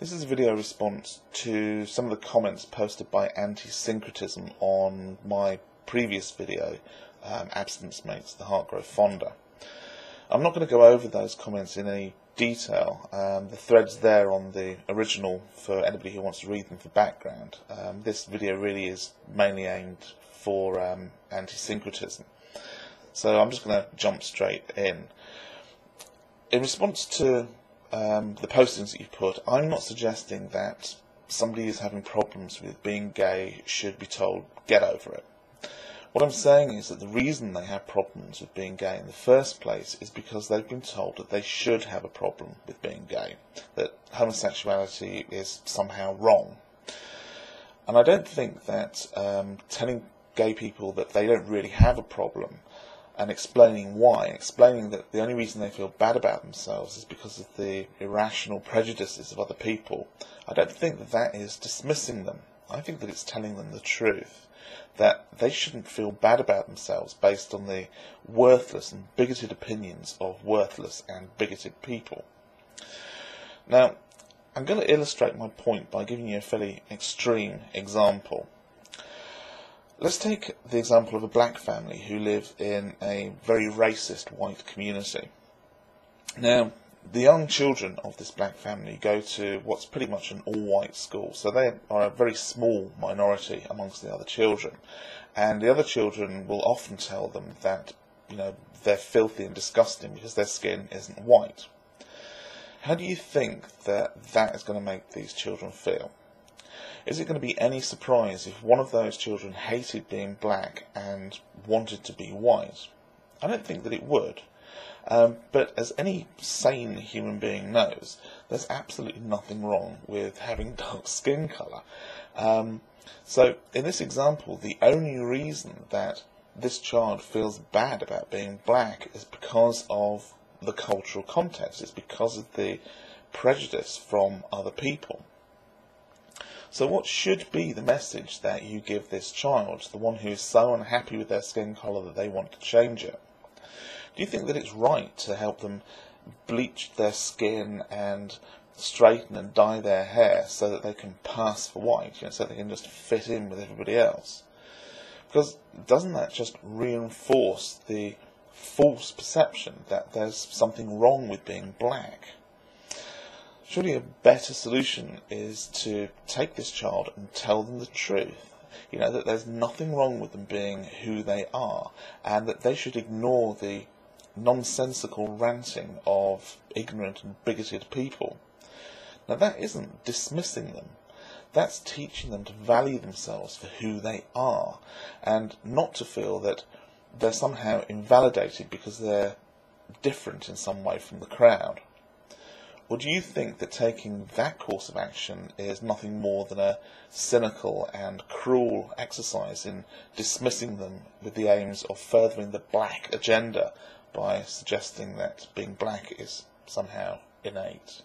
This is a video response to some of the comments posted by Antisyncretism on my previous video, Abstinence Makes the Heart Grow Fonder. I'm not going to go over those comments in any detail. The thread's there on the original for anybody who wants to read them for background. This video really is mainly aimed for Antisyncretism. So I'm just going to jump straight in. In response to the postings that you've put, I'm not suggesting that somebody who's having problems with being gay should be told, get over it. What I'm saying is that the reason they have problems with being gay in the first place is because they've been told that they should have a problem with being gay, that homosexuality is somehow wrong. And I don't think that telling gay people that they don't really have a problem and explaining why, explaining that the only reason they feel bad about themselves is because of the irrational prejudices of other people, I don't think that that is dismissing them. I think that it's telling them the truth, that they shouldn't feel bad about themselves based on the worthless and bigoted opinions of worthless and bigoted people. Now, I'm going to illustrate my point by giving you a fairly extreme example. Let's take the example of a black family who live in a very racist white community. Now, the young children of this black family go to what's pretty much an all-white school, so they are a very small minority amongst the other children. And the other children will often tell them that, they're filthy and disgusting because their skin isn't white. How do you think that that is going to make these children feel? Is it going to be any surprise if one of those children hated being black and wanted to be white? I don't think that it would. But as any sane human being knows, there's absolutely nothing wrong with having dark skin colour. So in this example, the only reason that this child feels bad about being black is because of the cultural context. It's because of the prejudice from other people. So what should be the message that you give this child, the one who is so unhappy with their skin colour that they want to change it? Do you think that it's right to help them bleach their skin and straighten and dye their hair so that they can pass for white, so they can just fit in with everybody else? Because doesn't that just reinforce the false perception that there's something wrong with being black? Surely a better solution is to take this child and tell them the truth. That there's nothing wrong with them being who they are, and that they should ignore the nonsensical ranting of ignorant and bigoted people. Now that isn't dismissing them. That's teaching them to value themselves for who they are, and not to feel that they're somehow invalidated because they're different in some way from the crowd. Or do you think that taking that course of action is nothing more than a cynical and cruel exercise in dismissing them with the aims of furthering the black agenda by suggesting that being black is somehow innate?